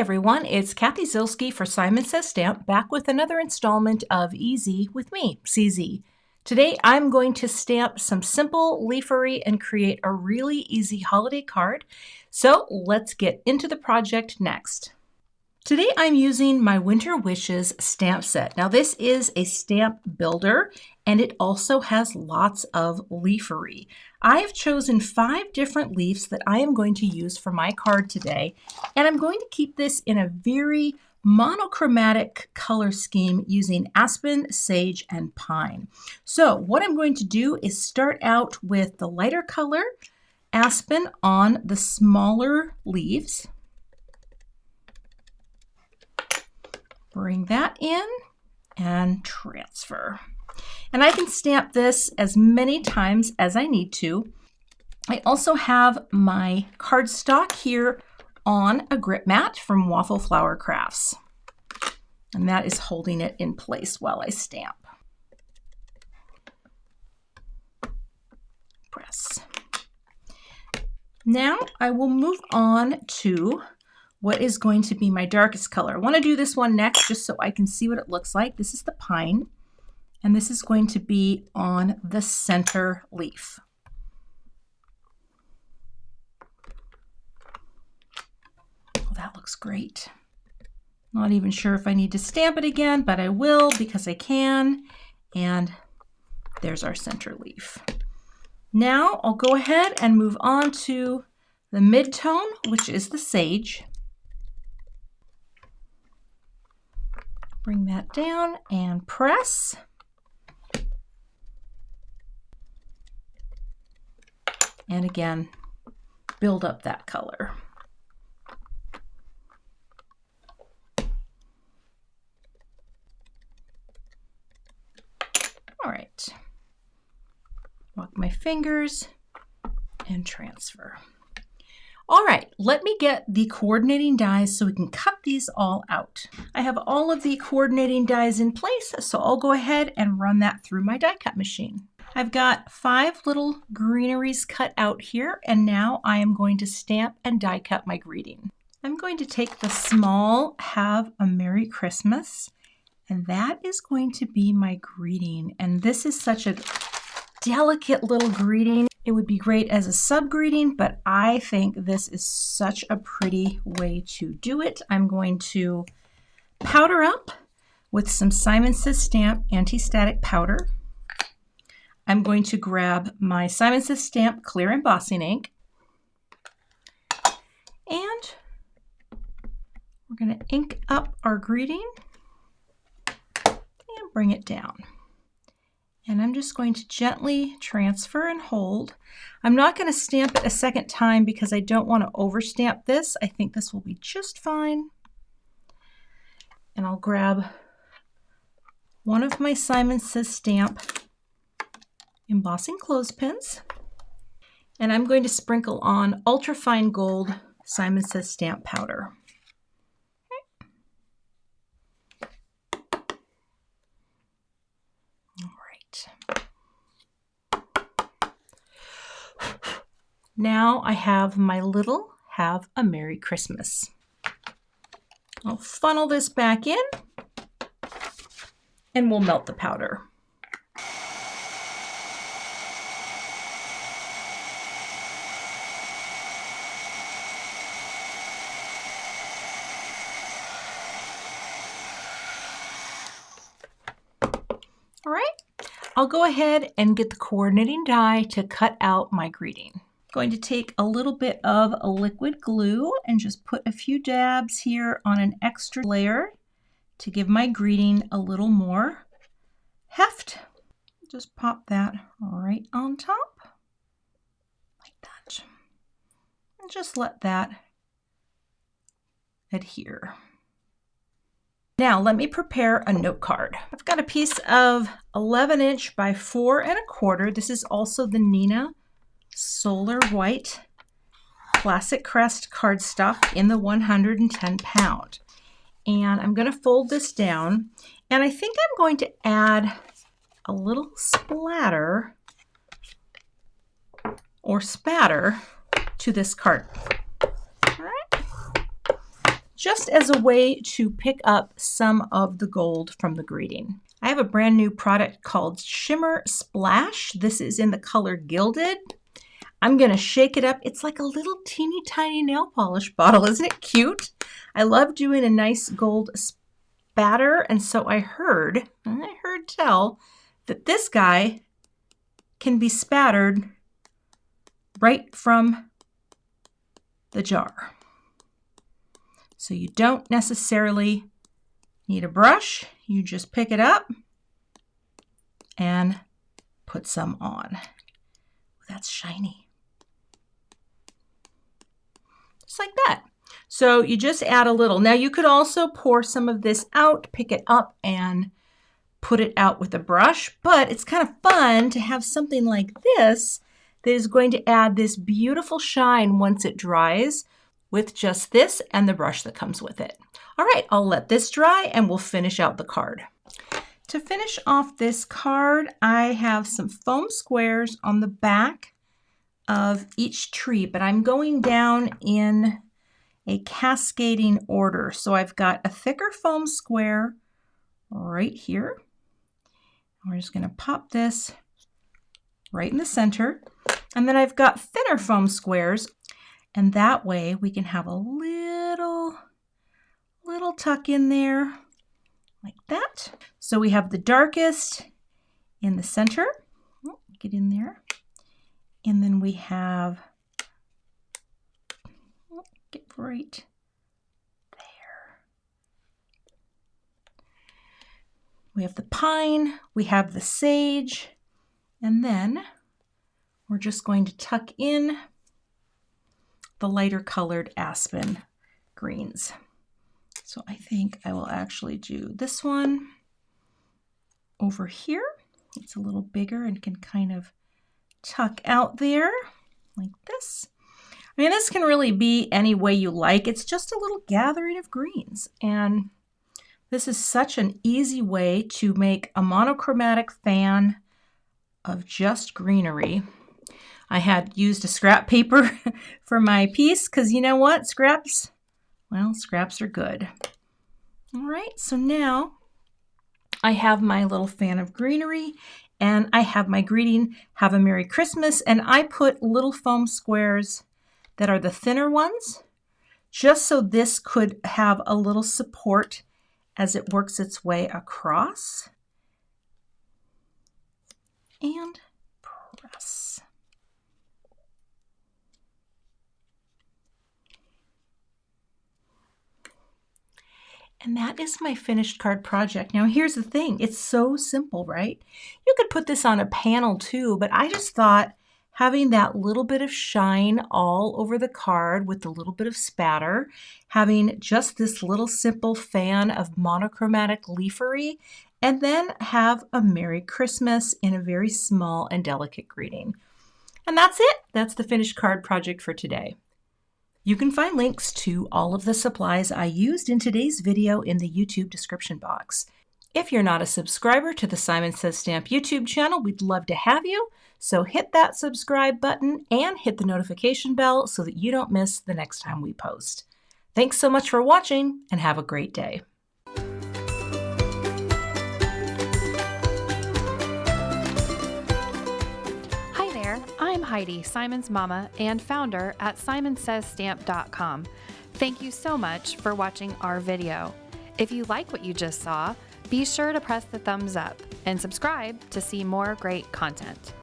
everyone, it's Kathy Zilski for Simon Says Stamp, back with another installment of Easy with me, CZ. Today I'm going to stamp some simple leafery and create a really easy holiday card. So let's get into the project next. Today I'm using my Winter Wishes stamp set. Now this is a stamp builder and it also has lots of leafery. I have chosen 5 different leaves that I am going to use for my card today, and I'm going to keep this in a very monochromatic color scheme using aspen, sage, and pine. So what I'm going to do is start out with the lighter color, aspen, on the smaller leaves. Bring that in and transfer. And I can stamp this as many times as I need to. I also have my cardstock here on a grip mat from Waffle Flower Crafts. And that is holding it in place while I stamp. Press. Now I will move on to what is going to be my darkest color. I want to do this one next just so I can see what it looks like. This is the pine, and this is going to be on the center leaf. Oh, that looks great. Not even sure if I need to stamp it again, but I will because I can. And there's our center leaf. Now I'll go ahead and move on to the mid-tone, which is the sage. Bring that down and press. And again, build up that color. All right. Walk my fingers and transfer. All right, let me get the coordinating dies so we can cut these all out. I have all of the coordinating dies in place, so I'll go ahead and run that through my die cut machine. I've got 5 little greeneries cut out here, and now I am going to stamp and die cut my greeting. I'm going to take the small Have a Merry Christmas, and that is going to be my greeting. And this is such a delicate little greeting. It would be great as a sub greeting, but I think this is such a pretty way to do it. I'm going to powder up with some Simon Says Stamp anti-static powder. I'm going to grab my Simon Says Stamp clear embossing ink, and we're going to ink up our greeting and bring it down. And I'm just going to gently transfer and hold. I'm not going to stamp it a second time because I don't want to overstamp this. I think this will be just fine. And I'll grab one of my Simon Says Stamp embossing clothespins, and I'm going to sprinkle on ultrafine gold Simon Says Stamp powder. Now I have my little Have a Merry Christmas. I'll funnel this back in and we'll melt the powder. All right, I'll go ahead and get the coordinating die to cut out my greeting. Going to take a little bit of a liquid glue and just put a few dabs here on an extra layer to give my greeting a little more heft. Just pop that right on top like that. And just let that adhere. Now let me prepare a note card. I've got a piece of 11" by 4 1/4. This is also the Neenah Solar White Classic Crest cardstock in the 110 pound. And I'm going to fold this down, and I think I'm going to add a little splatter or spatter to this card. All right. just as a way to pick up some of the gold from the greeting. I have a brand new product called Shimmer Splash. This is in the color Gilded. I'm going to shake it up. It's like a little teeny tiny nail polish bottle. Isn't it cute? I love doing a nice gold spatter. And so I heard tell that this guy can be spattered right from the jar. So you don't necessarily need a brush. You just pick it up and put some on. That's shiny. Just like that. So you just add a little. Now you could also pour some of this out, pick it up and put it out with a brush, but it's kind of fun to have something like this that is going to add this beautiful shine once it dries with just this and the brush that comes with it. All right, I'll let this dry and we'll finish out the card. To finish off this card, I have some foam squares on the back of each tree, but I'm going down in a cascading order. So I've got a thicker foam square right here. We're just going to pop this right in the center. And then I've got thinner foam squares, and that way we can have a little tuck in there like that. So we have the darkest in the center. Get in there. And then we have, get right there. We have the pine, we have the sage, and then we're just going to tuck in the lighter colored aspen greens. So I think I will actually do this one over here. It's a little bigger and can kind of tuck out there like this. I mean, this can really be any way you like. It's just a little gathering of greens. And this is such an easy way to make a monochromatic fan of just greenery. I had used a scrap paper for my piece because you know what? Scraps, well, scraps are good. All right, so now I have my little fan of greenery and I have my greeting, have a Merry Christmas, and I put little foam squares that are the thinner ones, just so this could have a little support as it works its way across. And press. And that is my finished card project. Now here's the thing, it's so simple, right? You could put this on a panel too, but I just thought having that little bit of shine all over the card with a little bit of spatter, having just this little simple fan of monochromatic leafery, and then have a Merry Christmas in a very small and delicate greeting. And that's it. That's the finished card project for today. You can find links to all of the supplies I used in today's video in the YouTube description box. If you're not a subscriber to the Simon Says Stamp YouTube channel, we'd love to have you. So hit that subscribe button and hit the notification bell so that you don't miss the next time we post. Thanks so much for watching and have a great day. I'm Heidi, Simon's mama and founder at simonsaysstamp.com. Thank you so much for watching our video. If you like what you just saw, be sure to press the thumbs up and subscribe to see more great content.